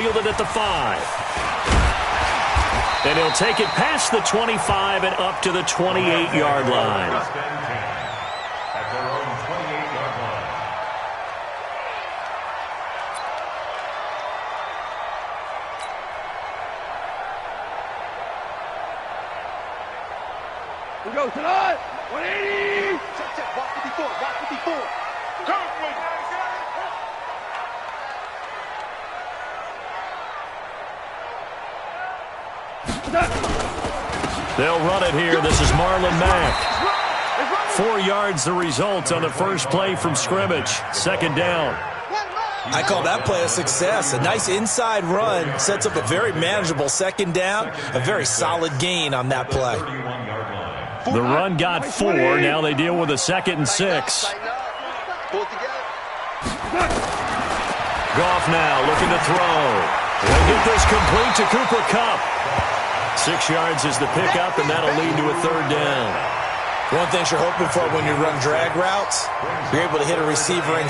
Fielded at the 5. And he'll take it past the 25 and up to the 28-yard line. At their own 28-yard line. We go tonight. 180. Check. Watch 54. Watch 54. They'll run it here. This is Marlon Mack. 4 yards the result on the first play from scrimmage. Second down. I call that play a success. A nice inside run sets up a very manageable second down. A very solid gain on that play. The run got 4. Now they deal with a 2nd and 6. Goff now looking to throw. He'll get this complete to Cooper Kupp. 6 yards is the pickup, and that'll lead to a 3rd down. One thing you're hoping for when you run drag routes, you're able to hit a receiver in.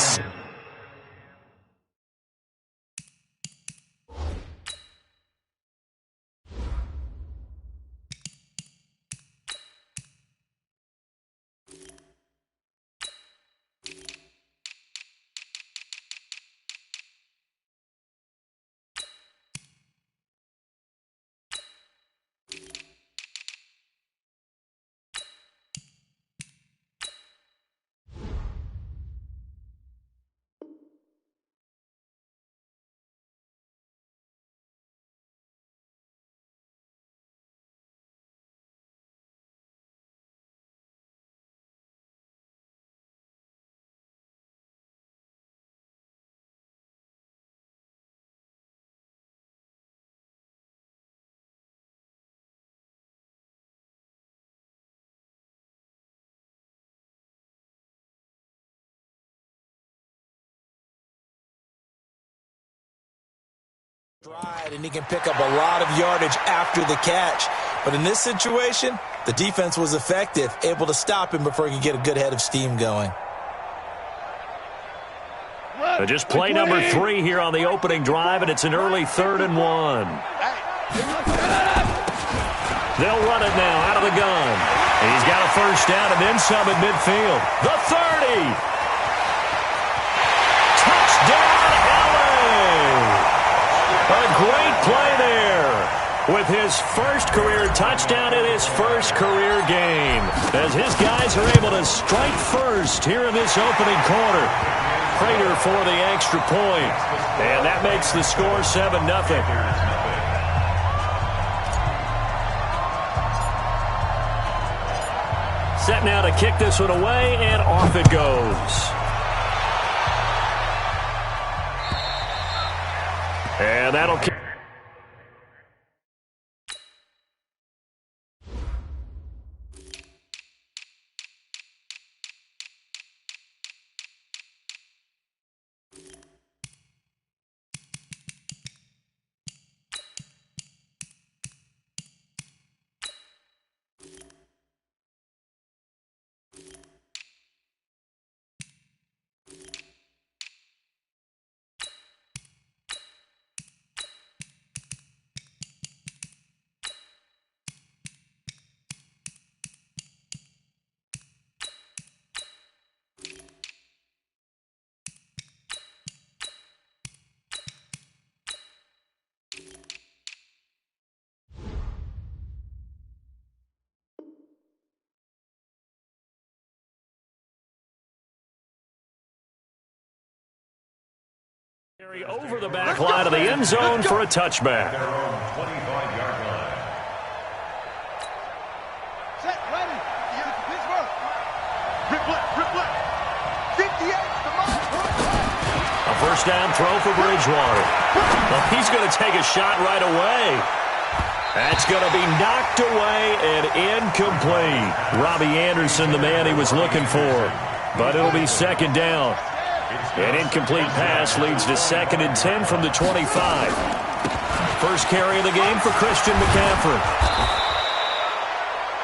Stride, and he can pick up a lot of yardage after the catch. But in this situation, the defense was effective, able to stop him before he could get a good head of steam going. Just play number 3 here on the opening drive, and it's an early 3rd and 1. They'll run it now out of the gun. And he's got a first down and then some at midfield. The 30. Touchdown, LA. A great play there with his first career touchdown in his first career game, as his guys are able to strike first here in this opening quarter. Prater for the extra point, and that makes the score 7-0. Set now to kick this one away, and off it goes. And that'll kick. Over the back line of the end zone for a touchback. Their own 25-yard line. Set, ready. You get it to Pittsburgh. Rip left. 58, come on. A first down throw for Bridgewater. Well, he's going to take a shot right away. That's going to be knocked away and incomplete. Robbie Anderson, the man he was looking for. But it'll be second down. An incomplete pass leads to 2nd and 10 from the 25. First carry of the game for Christian McCaffrey.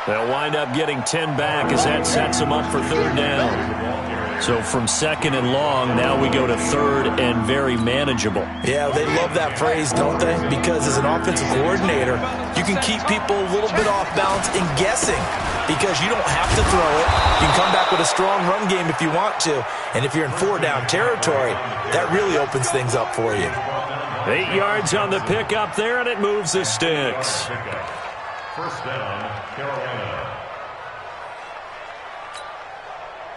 They'll wind up getting 10 back as that sets them up for 3rd down. So from second and long, now we go to third and very manageable. Yeah, they love that phrase, don't they? Because as an offensive coordinator, you can keep people a little bit off balance and guessing because you don't have to throw it. You can come back with a strong run game if you want to. And if you're in 4-down territory, that really opens things up for you. 8 yards on the pickup there, and it moves the sticks. First down, Carolina.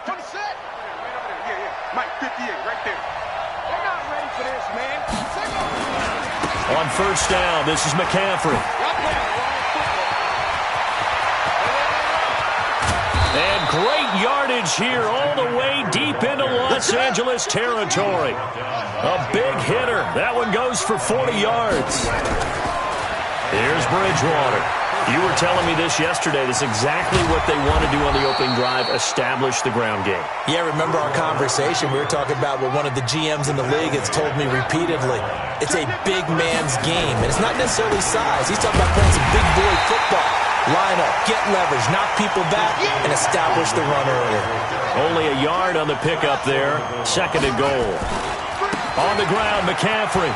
From the set. Yeah. Mike, 58, right there. They're not ready for this, man. On first down, this is McCaffrey. And great yardage here all the way deep into Los Angeles territory. A big hitter. That one goes for 40 yards. Here's Bridgewater. You were telling me this yesterday. This is exactly what they want to do on the opening drive, establish the ground game. Yeah, remember our conversation? We were talking about what one of the GMs in the league has told me repeatedly. It's a big man's game, and it's not necessarily size. He's talking about playing some big boy football. Line up, get leverage, knock people back, and establish the run early. Only a yard on the pickup there. Second and goal. On the ground, McCaffrey.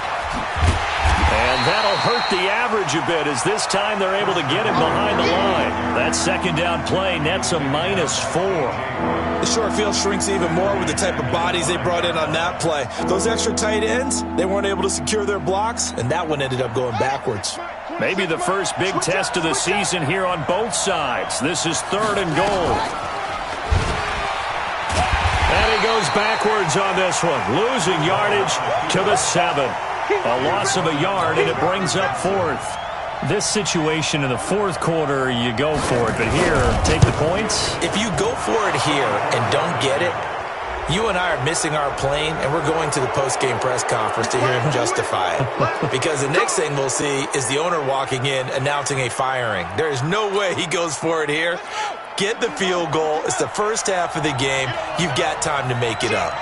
And that'll hurt the average a bit as this time they're able to get him behind the line. That second down play nets a -4. The short field shrinks even more with the type of bodies they brought in on that play. Those extra tight ends, they weren't able to secure their blocks, and that one ended up going backwards. Maybe the first big test of the season here on both sides. This is third and goal. And he goes backwards on this one, losing yardage to the 7. A loss of a yard, and it brings up fourth. This situation in the fourth quarter, you go for it. But here, take the points. If you go for it here and don't get it, you and I are missing our plane, and we're going to the post-game press conference to hear him justify it. Because the next thing we'll see is the owner walking in announcing a firing. There is no way he goes for it here. Get the field goal. It's the first half of the game. You've got time to make it up.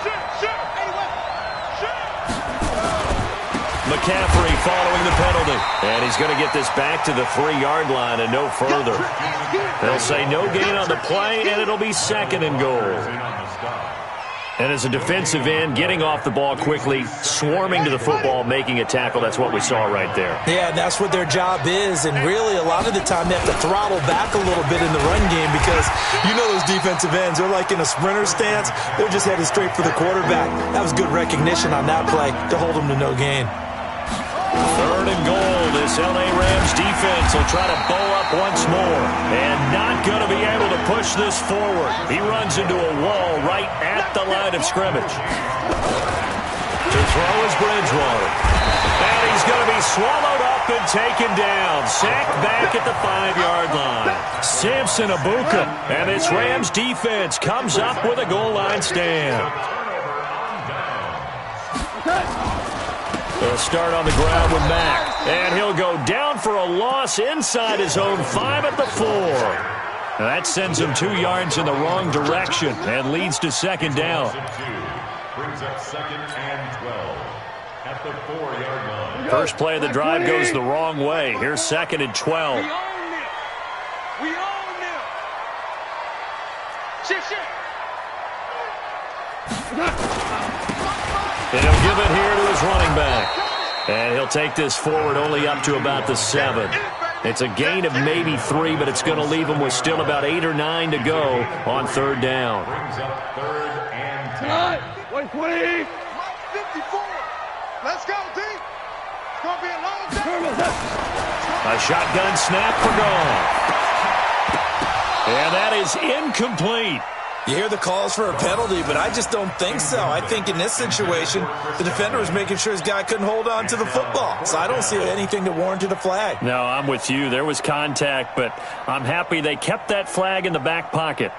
McCaffrey following the penalty. And he's going to get this back to the 3-yard line and no further. They'll say no gain on the play, and it'll be second and goal. And as a defensive end, getting off the ball quickly, swarming to the football, making a tackle, that's what we saw right there. Yeah, and that's what their job is. And really, a lot of the time, they have to throttle back a little bit in the run game because you know those defensive ends, they're like in a sprinter stance. They're just headed straight for the quarterback. That was good recognition on that play to hold them to no gain. Third and goal. This L.A. Rams defense will try to bow up once more. And not going to be able to push this forward. He runs into a wall right at the line of scrimmage. To throw is Bridgewater. And he's going to be swallowed up and taken down. Sacked back at the 5-yard line. Samson Abuka. And this Rams defense comes up with a goal line stand. They'll start on the ground with Mack. And he'll go down for a loss inside his own 5 at the 4. That sends him 2 yards in the wrong direction and leads to second down. Brings up second and 12 at the 4-yard line. First play of the drive goes the wrong way. Here's second and 12. We own them. Shit. And he'll give it here to his running back. And he'll take this forward only up to about the 7. It's a gain of maybe 3, but it's going to leave him with still about 8 or 9 to go on third down. Brings up third and 10. 120. 54. Let's go, D. It's going to be a long day. A shotgun snap for gone. And that is incomplete. You hear the calls for a penalty, but I just don't think so. I think in this situation, the defender was making sure his guy couldn't hold on to the football. So I don't see anything that warranted a flag. No, I'm with you. There was contact, but I'm happy they kept that flag in the back pocket.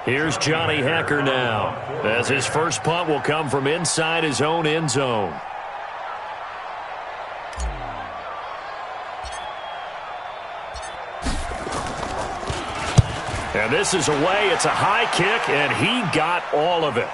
Here's Johnny Hekker now, as his first punt will come from inside his own end zone. And this is away. It's a high kick, and he got all of it.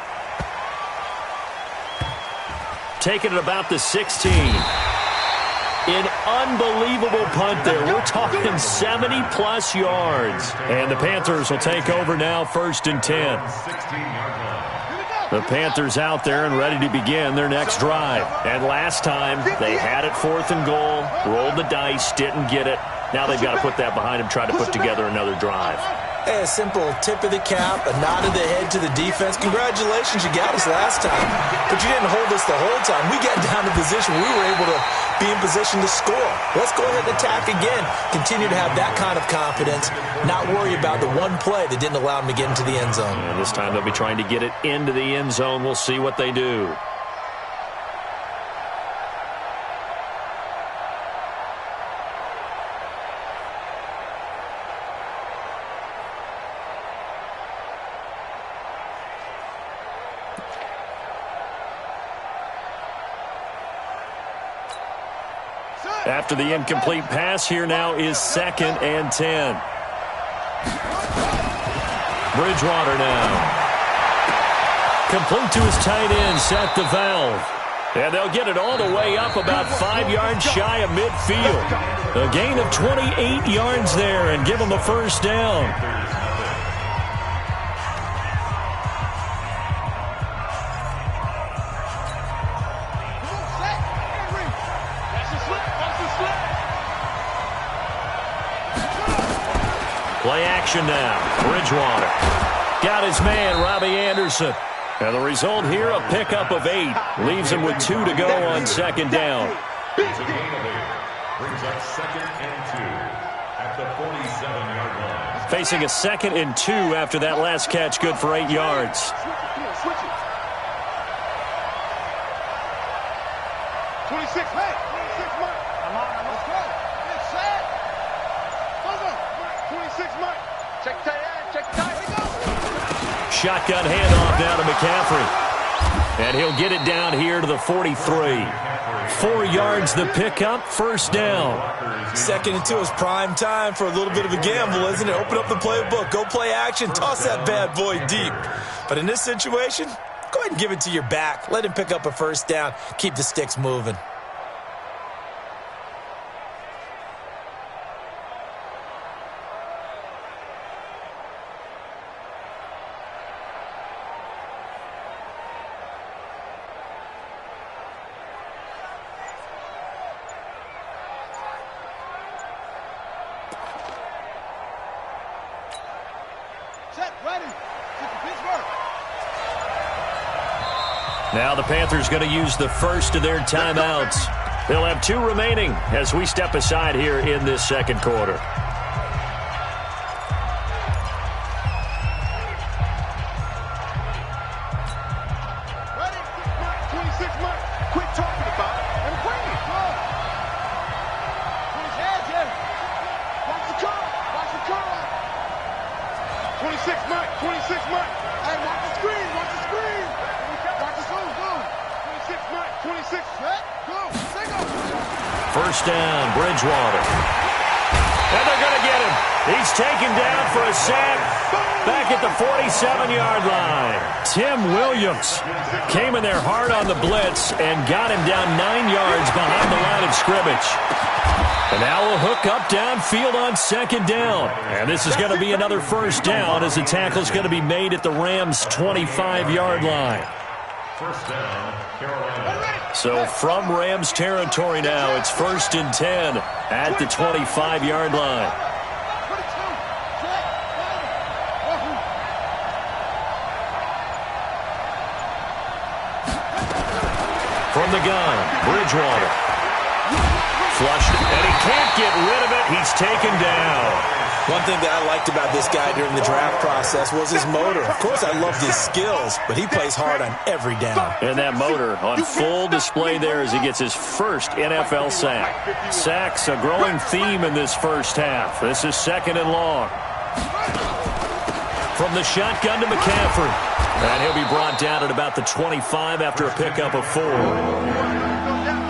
Taking it about the 16. An unbelievable punt there. We're talking 70-plus yards. And the Panthers will take over now, first and 10. 16-yard line. The Panthers out there and ready to begin their next drive. And last time, they had it 4th and goal, rolled the dice, didn't get it. Now they've got to put that behind them, try to put together another drive. Hey, a simple tip of the cap, a nod of the head to the defense. Congratulations, you got us last time. But you didn't hold us the whole time. We got down to position. We were able to be in position to score. Let's go ahead and attack again. Continue to have that kind of confidence. Not worry about the one play that didn't allow them to get into the end zone. And this time they'll be trying to get it into the end zone. We'll see what they do. After the incomplete pass, here now is 2nd and 10. Bridgewater now. Complete to his tight end, Seth the Valve. And they'll get it all the way up about 5 yards shy of midfield. A gain of 28 yards there and give them a first down. Play action now. Bridgewater. Got his man, Robbie Anderson. And the result here, a pickup of 8. Leaves him with 2 to go on 2nd down. It's a gain of 8. Brings up 2nd and 2 at the 47-yard line. Facing a 2nd and 2 after that last catch, good for 8 yards. Switch it. 26, hey, 26, Mike. Come on, let's go. Get set. Go. 26, Mike. Check tight end, check tight. Shotgun handoff now to McCaffrey. And he'll get it down here to the 43. 4 yards the pickup, first down. 2nd and 2 is prime time for a little bit of a gamble, isn't it? Open up the playbook, go play action, toss that bad boy deep. But in this situation, go ahead and give it to your back. Let him pick up a first down. Keep the sticks moving. Now the Panthers going to use the first of their timeouts. They'll have 2 remaining as we step aside here in this 2nd quarter. Ready? 26, Mike. Quit talking about it and bring it. Go. Put his hands in. Watch the curl. Watch the curl. 26, Mike. 26, Mike. Hey, watch the screen. Watch the screen. Watch the zone. Go. 26, Mike. 26. Set. Go. Single. First down, Bridgewater. And they're going to get him. He's taken down for a sack back at the 47-yard line. Tim Williams came in there hard on the blitz and got him down 9 yards behind the line of scrimmage. And now we'll hook up downfield on 2nd down. And this is going to be another first down as the tackle is going to be made at the Rams' 25-yard line. First down, Carolina. So from Rams territory now, it's 1st and 10 at the 25-yard line. From the gun, Bridgewater. Flushed it, and he can't get rid of it. He's taken down. One thing that I liked about this guy during the draft process was his motor. Of course, I loved his skills, but he plays hard on every down. And that motor on full display there as he gets his first NFL sack. Sacks, a growing theme in this first half. This is 2nd and long. From the shotgun to McCaffrey. And he'll be brought down at about the 25 after a pickup of 4.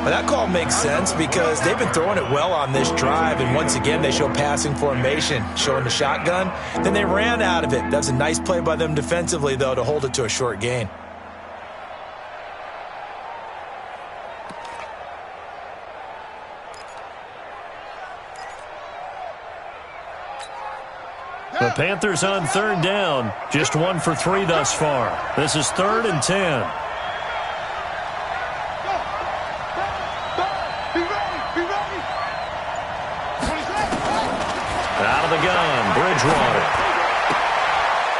Well, that call makes sense because they've been throwing it well on this drive, and once again they show passing formation, showing the shotgun. Then they ran out of it. That's a nice play by them defensively, though, to hold it to a short gain. The Panthers on third down. Just 1 for 3 thus far. This is 3rd and 10. Out of the gun, Bridgewater.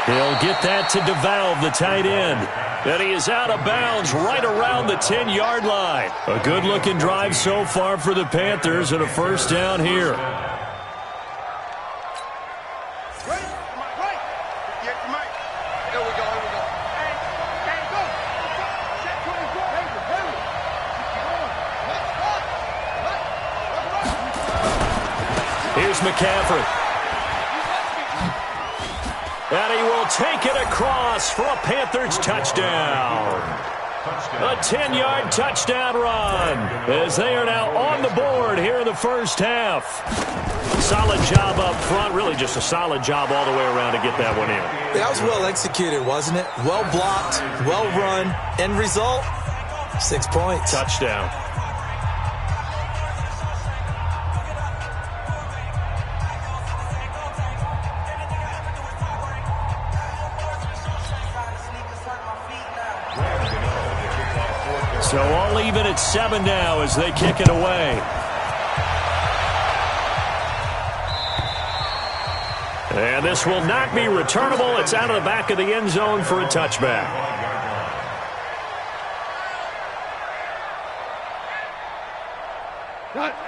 He'll get that to DeValve, the tight end. And he is out of bounds right around the 10-yard line. A good-looking drive so far for the Panthers and a first down here. Here's McCaffrey. And he will take it across for a Panthers touchdown. A 10-yard touchdown run as they are now on the board here in the first half. Solid job up front. Really just a solid job all the way around to get that one in. That was well executed, wasn't it? Well blocked, well run. End result, 6 points. Touchdown. So all even at 7 now as they kick it away. And this will not be returnable. It's out of the back of the end zone for a touchback.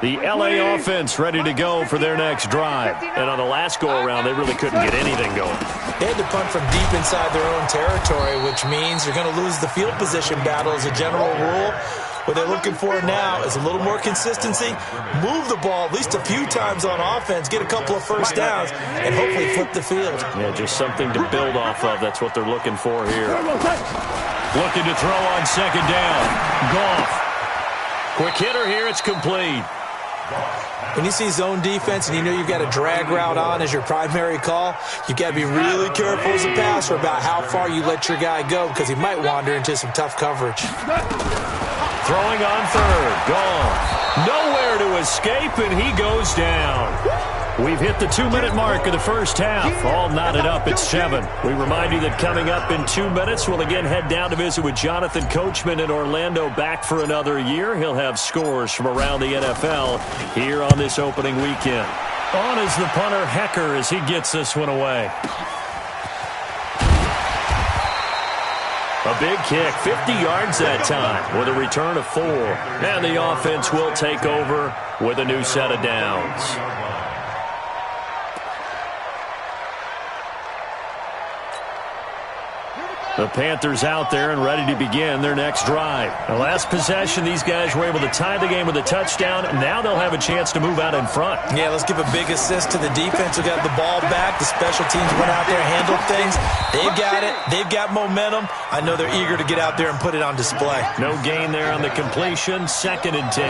The LA offense ready to go for their next drive. And on the last go-around, they really couldn't get anything going. They had to punt from deep inside their own territory, which means you're going to lose the field position battle as a general rule. What they're looking for now is a little more consistency, move the ball at least a few times on offense, get a couple of first downs, and hopefully flip the field. Yeah, just something to build off of. That's what they're looking for here. Looking to throw on second down. Goff. Quick hitter here. It's complete. When you see zone defense and you know you've got a drag route on as your primary call, you've got to be really careful as a passer about how far you let your guy go because he might wander into some tough coverage. Throwing on third. Gone. Nowhere to escape, and he goes down. We've hit the 2-minute mark of the first half. All knotted up at 7. We remind you that coming up in 2 minutes, we'll again head down to visit with Jonathan Coachman in Orlando, back for another year. He'll have scores from around the NFL here on this opening weekend. On is the punter, Hecker, as he gets this one away. A big kick, 50 yards that time, with a return of 4. And the offense will take over with a new set of downs. The Panthers out there and ready to begin their next drive. The last possession, these guys were able to tie the game with a touchdown. Now they'll have a chance to move out in front. Yeah, let's give a big assist to the defense who got the ball back. The special teams went out there and handled things. They've got it. They've got momentum. I know they're eager to get out there and put it on display. No gain there on the completion. 2nd and 10.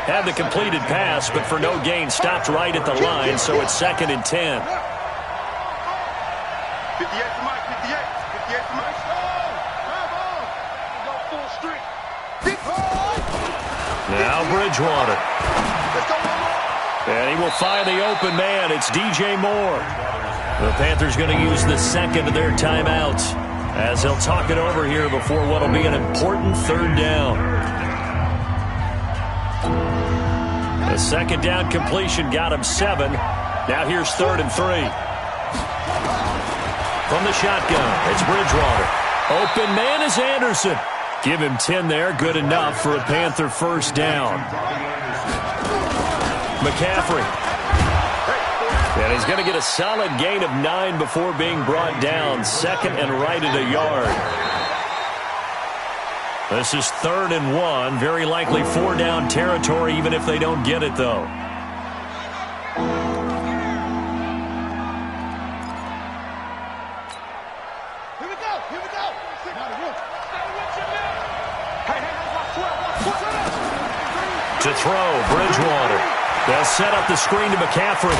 Had the completed pass, but for no gain, stopped right at the line, so it's 2nd and 10. 58 to Mike, 58. 58 to Mike. Go full street. Now Bridgewater. And he will find the open man. It's DJ Moore. The Panthers going to use the second of their timeouts as they'll talk it over here before what will be an important 3rd down. The second down completion got him 7. Now here's 3rd and 3. From the shotgun, it's Bridgewater. Open man is Anderson. Give him 10 there. Good enough for a Panther first down. McCaffrey. And he's going to get a solid gain of 9 before being brought down. 2nd and right at a yard. This is 3rd and 1. Very likely 4-down territory, even if they don't get it, though. To throw, Bridgewater. They'll set up the screen to McCaffrey.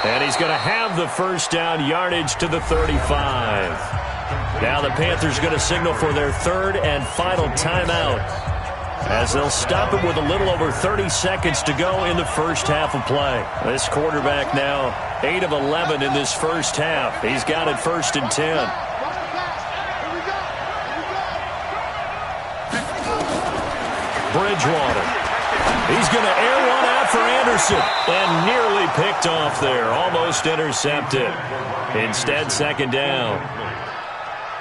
And he's going to have the first down, yardage to the 35. Now the Panthers going to signal for their 3rd and final timeout. as they'll stop it with a little over 30 seconds to go in the first half of play. This quarterback now 8 of 11 in this first half. He's got it 1st and 10. Bridgewater. He's going to air one out for Anderson. And nearly picked off there. Almost intercepted. Instead, 2nd down.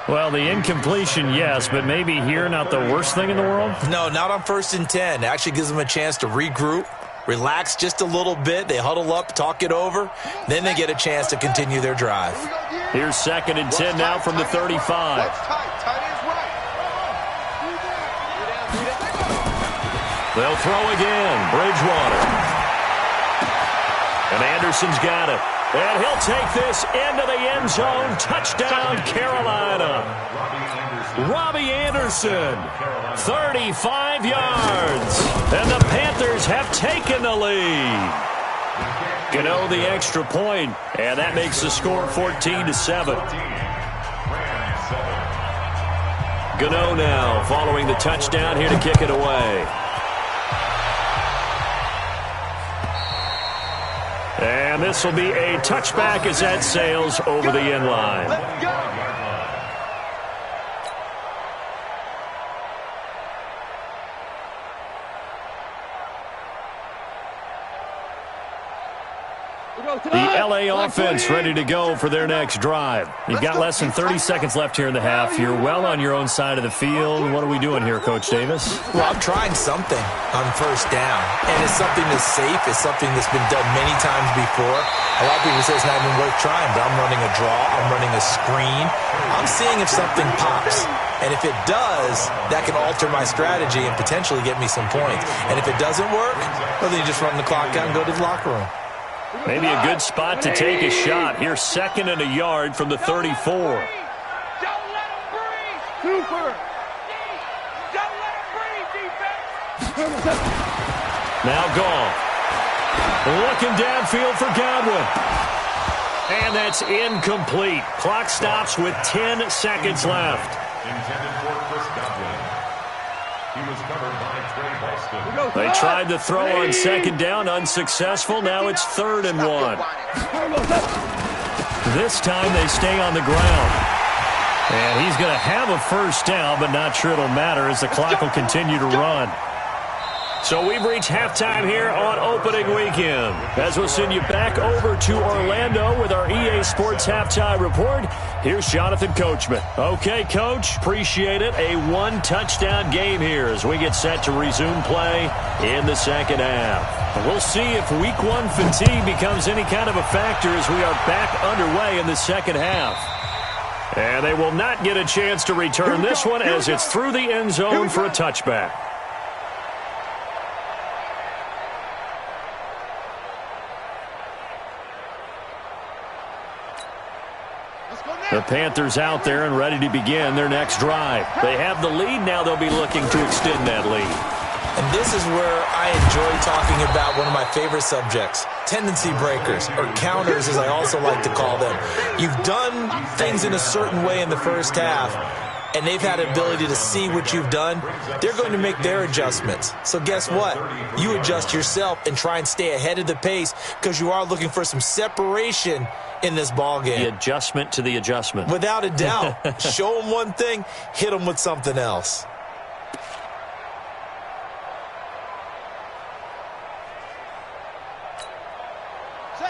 Well, the incompletion, yes, but maybe here not the worst thing in the world? No, not on 1st and 10. It actually gives them a chance to regroup, relax just a little bit. They huddle up, talk it over. Then they get a chance to continue their drive. Here's 2nd and 10 now from the 35. They'll throw again. Bridgewater. And Anderson's got it. And he'll take this into the end zone. Touchdown, Carolina. Robbie Anderson, 35 yards. And the Panthers have taken the lead. Gano the extra point, and that makes the score 14-7. Gano now following the touchdown here to kick it away. And this will be a touchback as that sails over the end line. The LA offense ready to go for their next drive. You've got less than 30 seconds left here in the half. You're well on your own side of the field. What are we doing here, Coach Davis? Well, I'm trying something on 1st down. And it's something that's safe. It's something that's been done many times before. A lot of people say it's not even worth trying, but I'm running a draw. I'm running a screen. I'm seeing if something pops. And if it does, that can alter my strategy and potentially get me some points. And if it doesn't work, well, then you just run the clock out and go to the locker room. Maybe a good spot to take a shot. Here's 2nd and a yard from the 34. Don't let him breathe. Super. Don't let him breathe, defense. Now Goff. Looking downfield for Godwin. And that's incomplete. Clock stops with 10 seconds left. Intended for Chris Godwin. He was covered by Trey Boston. They tried to throw on 2nd down, unsuccessful. Now it's 3rd and 1. This time they stay on the ground. And he's going to have a 1st down, but not sure it'll matter as the clock will continue to run. So we've reached halftime here on opening weekend. As we'll send you back over to Orlando with our EA Sports Halftime Report, here's Jonathan Coachman. Okay, Coach, appreciate it. A 1-touchdown game here as we get set to resume play in the 2nd half. We'll see if Week 1 fatigue becomes any kind of a factor as we are back underway in the 2nd half. And they will not get a chance to return this one as it's through the end zone for a touchback. The Panthers out there and ready to begin their next drive. They have the lead. Now they'll be looking to extend that lead. And this is where I enjoy talking about one of my favorite subjects, tendency breakers, or counters as I also like to call them. You've done things in a certain way in the first half, and they've had an ability to see what you've done. They're going to make their adjustments. So guess what? You adjust yourself and try and stay ahead of the pace because you are looking for some separation in this ball game. The adjustment to the adjustment. Without a doubt. Show them one thing, hit them with something else.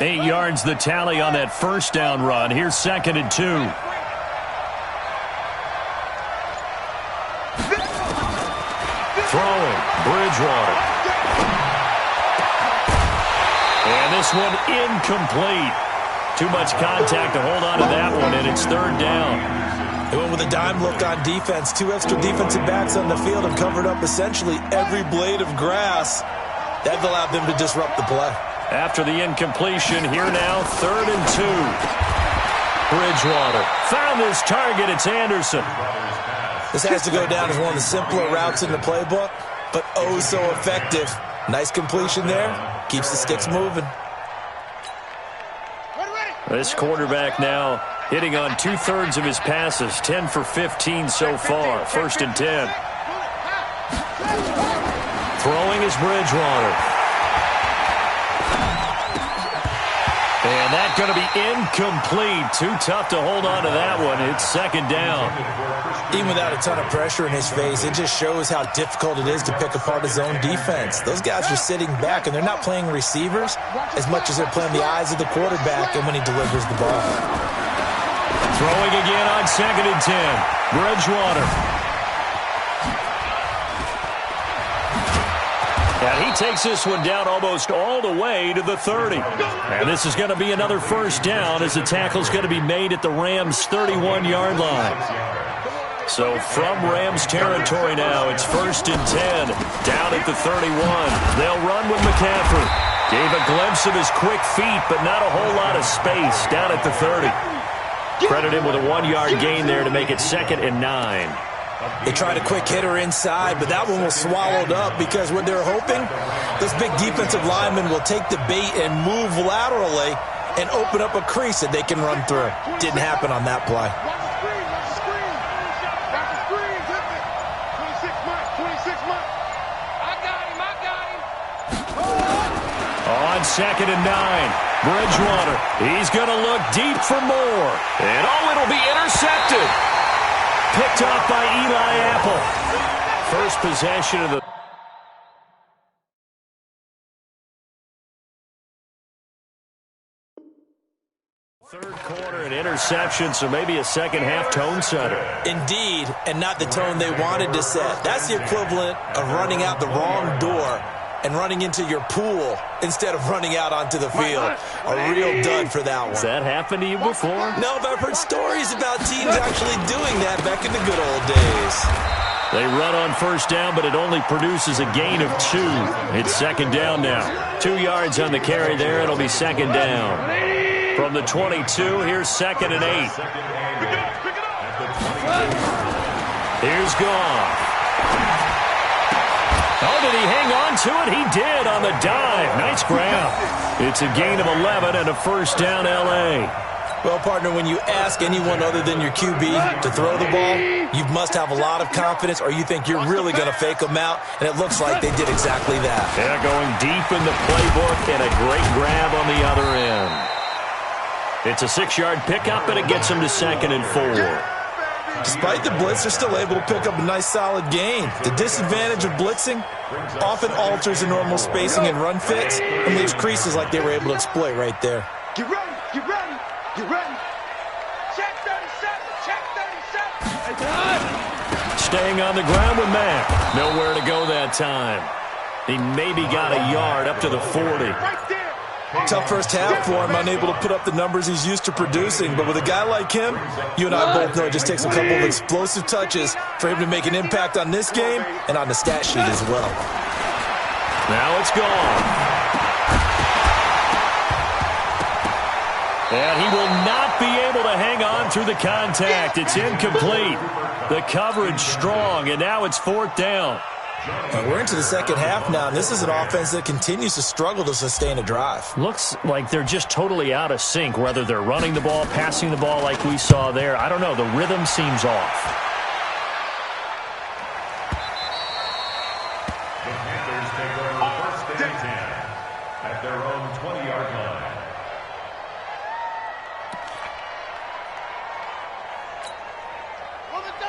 Eight yards the tally on that 1st down run. Here's 2nd and 2. Throwing, Bridgewater. And this one incomplete. Too much contact to hold on to that one, and it's 3rd down. They went with a dime look on defense. 2 extra defensive backs on the field and covered up essentially every blade of grass. That allowed them to disrupt the play. After the incompletion, here now, 3rd and 2. Bridgewater found his target. It's Anderson. This has to go down as one of the simpler routes in the playbook, but oh so effective. Nice completion there. Keeps the sticks moving. This quarterback now hitting on 2/3 of his passes, 10 for 15 so far. 1st and 10. Throwing is Bridgewater. And that's going to be incomplete. Too tough to hold on to that one. It's second down. Even without a ton of pressure in his face, it just shows how difficult it is to pick apart his own defense. Those guys are sitting back, and they're not playing receivers as much as they're playing the eyes of the quarterback and when he delivers the ball. Throwing again on 2nd and 10. Bridgewater. And he takes this one down almost all the way to the 30. And this is going to be another first down as the tackle's going to be made at the Rams' 31-yard line. So from Rams territory now, it's 1st and 10, down at the 31. They'll run with McCaffrey. Gave a glimpse of his quick feet, but not a whole lot of space down at the 30. Credit him with a 1-yard gain there to make it 2nd and 9. They tried a quick hitter inside, but that one was swallowed up because what they're hoping, this big defensive lineman will take the bait and move laterally and open up a crease that they can run through. Didn't happen on that play. On 2nd and 9, Bridgewater. He's going to look deep for more. And it'll be intercepted. Picked off by Eli Apple. First possession of the third quarter, an interception, so maybe a second-half tone setter. Indeed, and not the tone they wanted to set. That's the equivalent of running out the wrong door and running into your pool instead of running out onto the field. A real dud for that one. Has that happened to you before? No, but I've heard stories about teams actually doing that back in the good old days. They run on first down, but it only produces a gain of 2. It's second down now. 2 yards on the carry there. It'll be second down. From the 22, here's 2nd and 8. Here's Goff. Oh, did he hang on to it? He did on the dive. Nice grab. It's a gain of 11 and a first down, L.A. Well, partner, when you ask anyone other than your QB to throw the ball, you must have a lot of confidence or you think you're really going to fake them out, and it looks like they did exactly that. Yeah, going deep in the playbook and a great grab on the other end. It's a 6-yard pickup, and it gets them to 2nd and 4. Despite the blitz, they're still able to pick up a nice solid gain. The disadvantage of blitzing often alters the normal spacing and run fits and leaves creases like they were able to exploit right there. Get ready, get ready, get ready. Check 37, check 37. Staying on the ground with Mack. Nowhere to go that time. He maybe got a yard up to the 40. Right there. Tough first half for him, unable to put up the numbers he's used to producing. But with a guy like him, you and I both know it just takes a couple of explosive touches for him to make an impact on this game and on the stat sheet as well. Now it's gone. And he will not be able to hang on through the contact. It's incomplete. The coverage strong, and now it's 4th down. We're into the second half now, and this is an offense that continues to struggle to sustain a drive. Looks like they're just totally out of sync, whether they're running the ball, passing the ball like we saw there. I don't know. The rhythm seems off. The Panthers take over 1st and 10 at their own 20-yard line.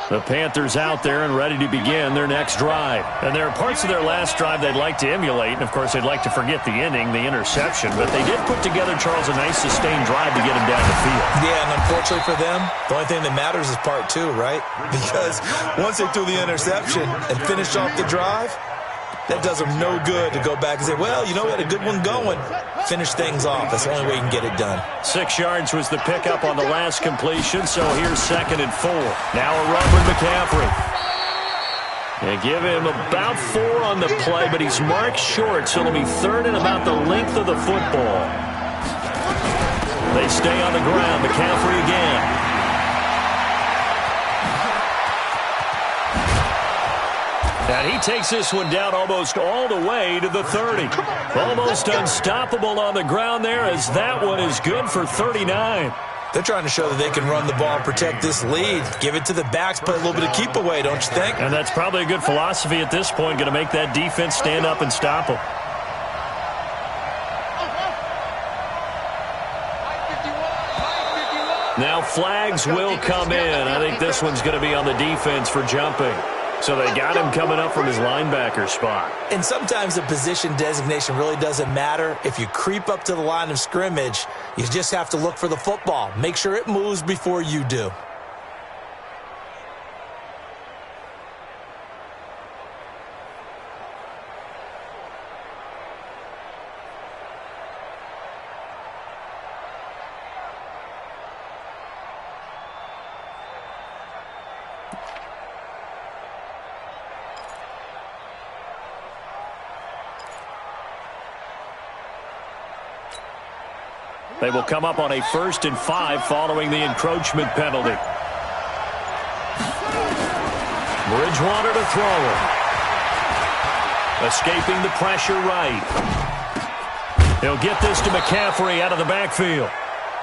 The Panthers out there and ready to begin their next drive. And there are parts of their last drive they'd like to emulate. And, of course, they'd like to forget the inning, the interception. But they did put together, Charles, a nice sustained drive to get him down the field. Yeah, and unfortunately for them, the only thing that matters is part 2, right? Because once they threw the interception and finished off the drive, that does them no good to go back and say, well, you know, we had a good one going. Finish things off. That's the only way you can get it done. 6 yards was the pickup on the last completion, so here's 2nd and 4. Now a run with McCaffrey. They give him about 4 on the play, but he's marked short, so it'll be 3rd and about the length of the football. They stay on the ground. McCaffrey again. And he takes this one down almost all the way to the 30. Almost unstoppable on the ground there, as that one is good for 39. They're trying to show that they can run the ball and protect this lead. Give it to the backs, play a little bit of keep away, don't you think? And that's probably a good philosophy at this point, going to make that defense stand up and stop them. Now flags will come in. I think this one's going to be on the defense for jumping. So they got him coming up from his linebacker spot. And sometimes the position designation really doesn't matter. If you creep up to the line of scrimmage, you just have to look for the football. Make sure it moves before you do. They will come up on a 1st and 5 following the encroachment penalty. Bridgewater to throw it. Escaping the pressure right. He'll get this to McCaffrey out of the backfield.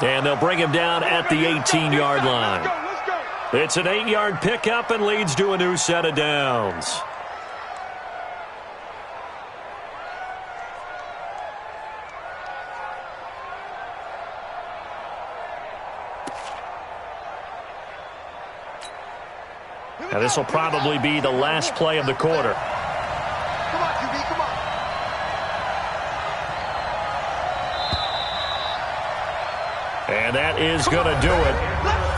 And they'll bring him down at the 18-yard line. It's an 8-yard pickup and leads to a new set of downs. Now this will probably be the last play of the quarter. Come on, QB, come on. And that is going to do it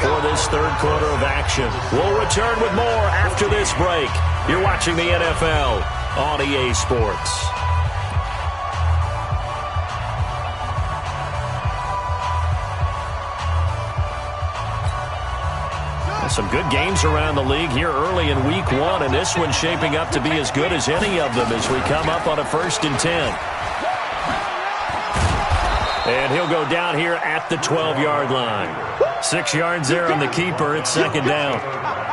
for this third quarter of action. We'll return with more after this break. You're watching the NFL on EA Sports. Some good games around the league here early in week 1, and this one's shaping up to be as good as any of them as we come up on a 1st and 10. And he'll go down here at the 12-yard line. 6 yards there on the keeper. It's 2nd down.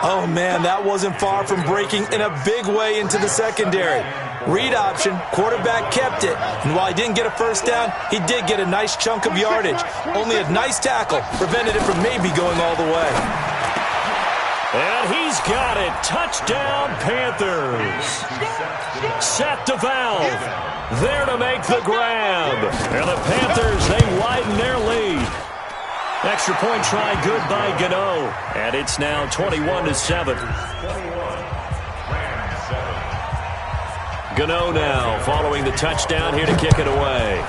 Oh, man, that wasn't far from breaking in a big way into the secondary. Read option, quarterback kept it, and while he didn't get a 1st down, he did get a nice chunk of yardage. Only a nice tackle prevented it from maybe going all the way. And he's got it. Touchdown, Panthers. Set to valve. There to make the grab. And the Panthers, they widen their lead. Extra point try good by Gano. And it's now 21-7. Gano now following the touchdown here to kick it away.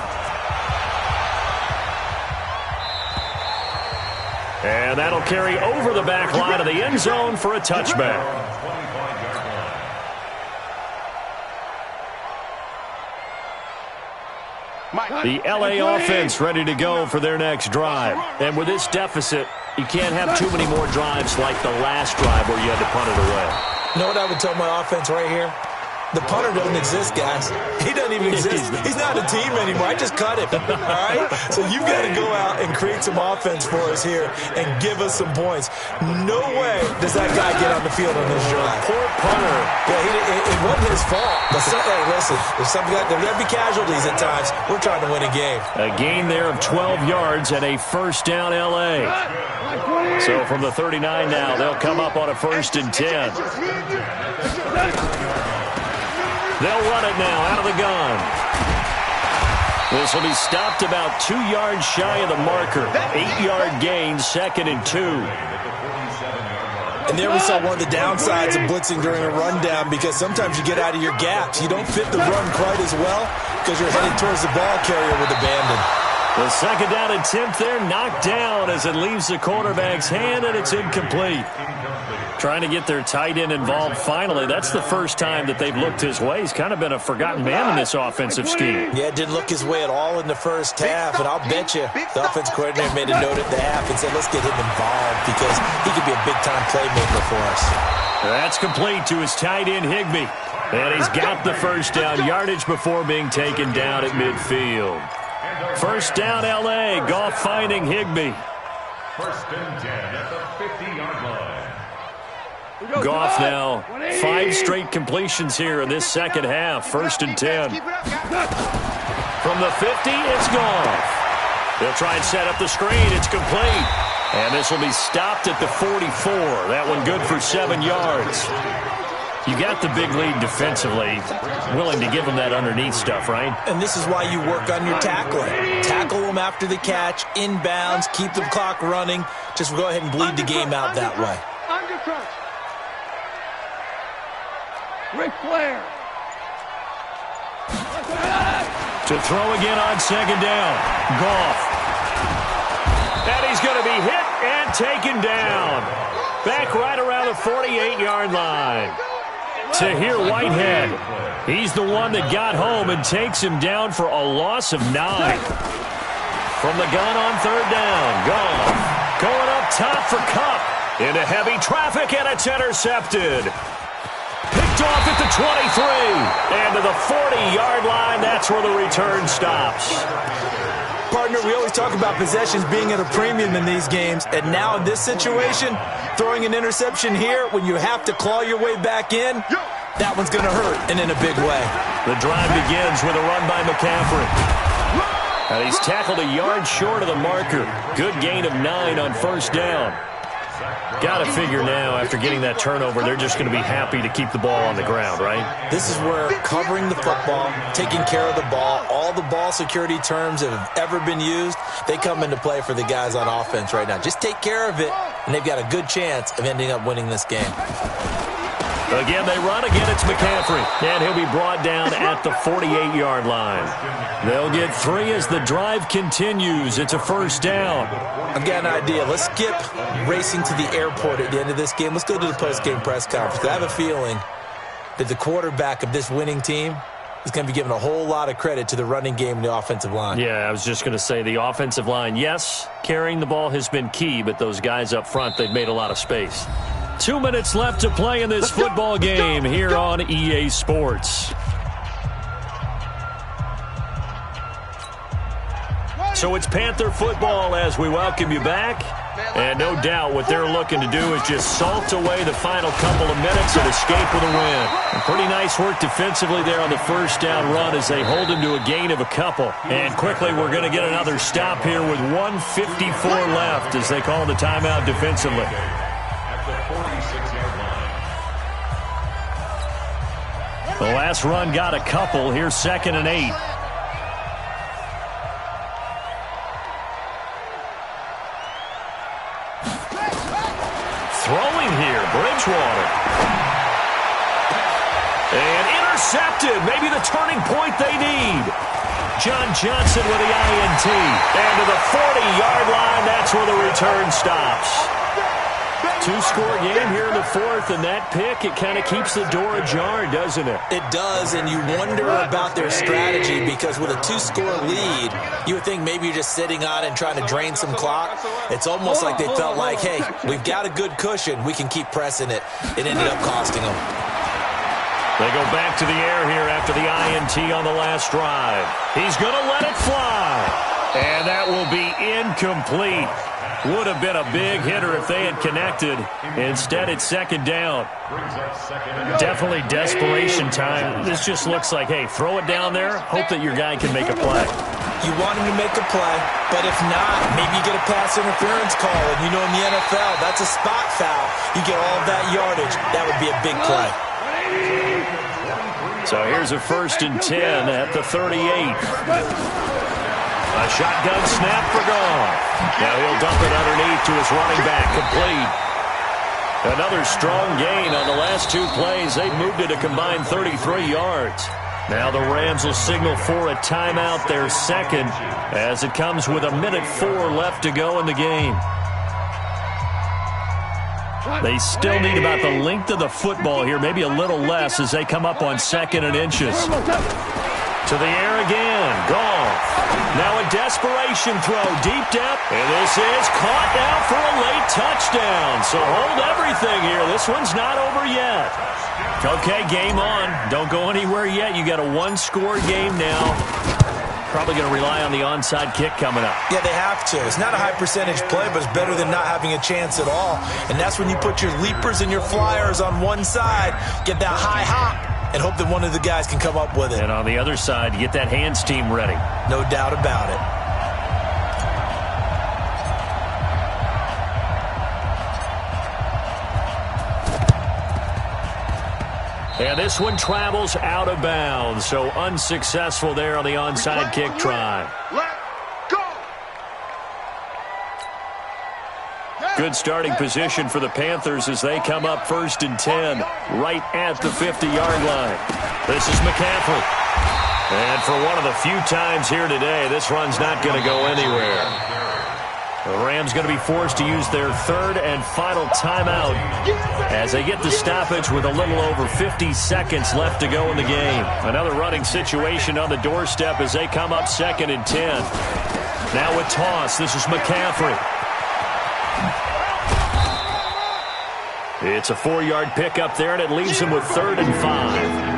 And that'll carry over the back line of the end zone for a touchback. The LA offense ready to go for their next drive. And with this deficit, you can't have too many more drives like the last drive where you had to punt it away. You know what I would tell my offense right here? The punter doesn't exist, guys. He doesn't even exist. He's not a team anymore. I just cut him, all right? So you've got to go out and create some offense for us here and give us some points. No way does that guy get on the field on this drive. Poor punter. Yeah, it wasn't his fault. But hey, listen, there's going to be casualties at times. We're trying to win a game. A gain there of 12 yards and a 1st down L.A. So from the 39 now, they'll come up on a 1st and 10. They'll run it now out of the gun. This will be stopped about 2 yards shy of the marker. 8-yard gain, 2nd and 2. And there we saw one of the downsides of blitzing during a rundown because sometimes you get out of your gaps. You don't fit the run quite as well because you're headed towards the ball carrier with abandon. The 2nd down attempt there knocked down as it leaves the quarterback's hand, and it's incomplete. Trying to get their tight end involved finally. That's the first time that they've looked his way. He's kind of been a forgotten man in this offensive scheme. Yeah, it didn't look his way at all in the first half, and I'll bet you the offense coordinator made a note at the half and said, let's get him involved because he could be a big-time playmaker for us. That's complete to his tight end, Higbee. And he's got the 1st down yardage before being taken down at midfield. 1st down, L.A. Goff finding Higbee. 1st and 10 at the 50-yard line. Goff now 5 straight completions here in this 2nd half. 1st and 10. From the 50, it's Goff. They'll try and set up the screen. It's complete. And this will be stopped at the 44. That one good for 7 yards. You got the big lead defensively, willing to give them that underneath stuff, right? And this is why you work on your tackling. Tackle them after the catch, inbounds, keep the clock running. Just go ahead and bleed the game out that way. Undercrunch. Ric Flair. To throw again on second down. Goff. And he's going to be hit and taken down. Back right around the 48-yard line. Tahir Whitehead. He's the one that got home and takes him down for a loss of 9. From the gun on third down. Goff going up top for Kupp. Into heavy traffic, and it's intercepted. Picked off at the 23. And to the 40-yard line, that's where the return stops. Partner, we always talk about possessions being at a premium in these games, and now in this situation, throwing an interception here when you have to claw your way back in, that one's going to hurt, and in a big way. The drive begins with a run by McCaffrey. And he's tackled a yard short of the marker. Good gain of 9 on first down. Got to figure now, after getting that turnover, they're just going to be happy to keep the ball on the ground, right? This is where covering the football, taking care of the ball, all the ball security terms that have ever been used, they come into play for the guys on offense right now. Just take care of it, and they've got a good chance of ending up winning this game. Again, they run. Again, it's McCaffrey. And he'll be brought down at the 48-yard line. They'll get 3 as the drive continues. It's a first down. I've got an idea. Let's skip racing to the airport at the end of this game. Let's go to the post-game press conference. I have a feeling that the quarterback of this winning team is going to be given a whole lot of credit to the running game and the offensive line. Yeah, I was just going to say the offensive line, yes, carrying the ball has been key, but those guys up front, they've made a lot of space. 2 minutes left to play in this football game here on EA Sports. So it's Panther football as we welcome you back. And no doubt what they're looking to do is just salt away the final couple of minutes and escape with a win. And pretty nice work defensively there on the first down run as they hold him to a gain of a couple. And quickly we're going to get another stop here with 1:54 left as they call the timeout defensively. The last run got a couple. Here's 2nd and 8. Throwing here, Bridgewater. And intercepted. Maybe the turning point they need. John Johnson with the INT. And to the 40-yard line, that's where the return stops. 2-score game here in the 4th, and that pick, it kind of keeps the door ajar, doesn't it? It does, and you wonder about their strategy because with a 2-score lead, you would think maybe you're just sitting on it and trying to drain some clock. It's almost like they felt like, hey, we've got a good cushion. We can keep pressing it. It ended up costing them. They go back to the air here after the INT on the last drive. He's going to let it fly. And that will be incomplete. Would have been a big hitter if they had connected. Instead, it's 2nd down. Definitely desperation time. This just looks like, hey, throw it down there, hope that your guy can make a play. You want him to make a play, but if not, maybe you get a pass interference call. And you know in the NFL, that's a spot foul. You get all of that yardage. That would be a big play. So here's a 1st and 10 at the 38. A shotgun snap for Goff. Now he'll dump it underneath to his running back, complete. Another strong gain on the last 2 plays. They've moved it a combined 33 yards. Now the Rams will signal for a timeout, their 2nd, as it comes with 1:04 left to go in the game. They still need about the length of the football here, maybe a little less as they come up on 2nd and inches. To the air again, Goff. Now a desperation throw, deep depth, and this is caught now for a late touchdown. So hold everything here. This one's not over yet. Okay, game on. Don't go anywhere yet. You got a 1-score game now. Probably going to rely on the onside kick coming up. Yeah, they have to. It's not a high percentage play, but it's better than not having a chance at all. And that's when you put your leapers and your flyers on one side, get that high hop, and hope that one of the guys can come up with it. And on the other side, you get that hands team ready. No doubt about it. And this one travels out of bounds, so unsuccessful there on the onside kick try. Good starting position for the Panthers as they come up 1st and 10, right at the 50-yard line. This is McCaffrey. And for one of the few times here today, this run's not going to go anywhere. The Rams going to be forced to use their 3rd and final timeout as they get the stoppage with a little over 50 seconds left to go in the game. Another running situation on the doorstep as they come up 2nd and 10. Now with toss, this is McCaffrey. It's a 4-yard pickup there, and it leaves him with 3rd and 5.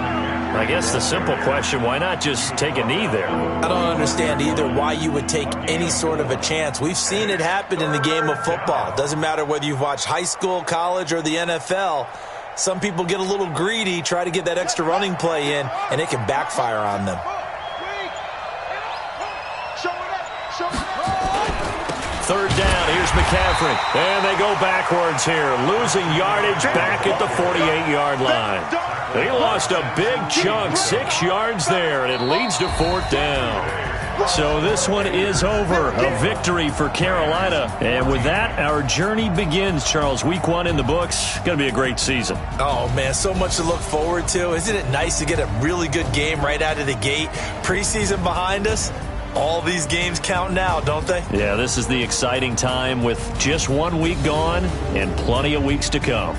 I guess the simple question, why not just take a knee there? I don't understand either why you would take any sort of a chance. We've seen it happen in the game of football. Doesn't matter whether you've watched high school, college, or the NFL. Some people get a little greedy, try to get that extra running play in, and it can backfire on them. 3rd down, here's McCaffrey. And they go backwards here, losing yardage back at the 48-yard line. He lost a big chunk, 6 yards there, and it leads to 4th down. So this one is over, a victory for Carolina. And with that, our journey begins, Charles. Week 1 in the books, going to be a great season. Oh, man, so much to look forward to. Isn't it nice to get a really good game right out of the gate? Preseason behind us. All these games count now, don't they? Yeah, this is the exciting time with just 1 week gone and plenty of weeks to come.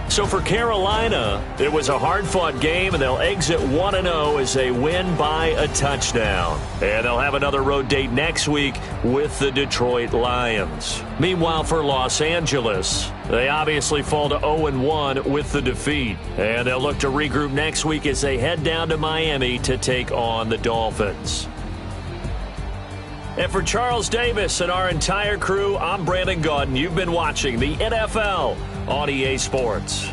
So for Carolina, it was a hard-fought game, and they'll exit 1-0 as they win by a touchdown. And they'll have another road date next week with the Detroit Lions. Meanwhile, for Los Angeles, they obviously fall to 0-1 with the defeat. And they'll look to regroup next week as they head down to Miami to take on the Dolphins. And for Charles Davis and our entire crew, I'm Brandon Gaudin. You've been watching the NFL on EA Sports.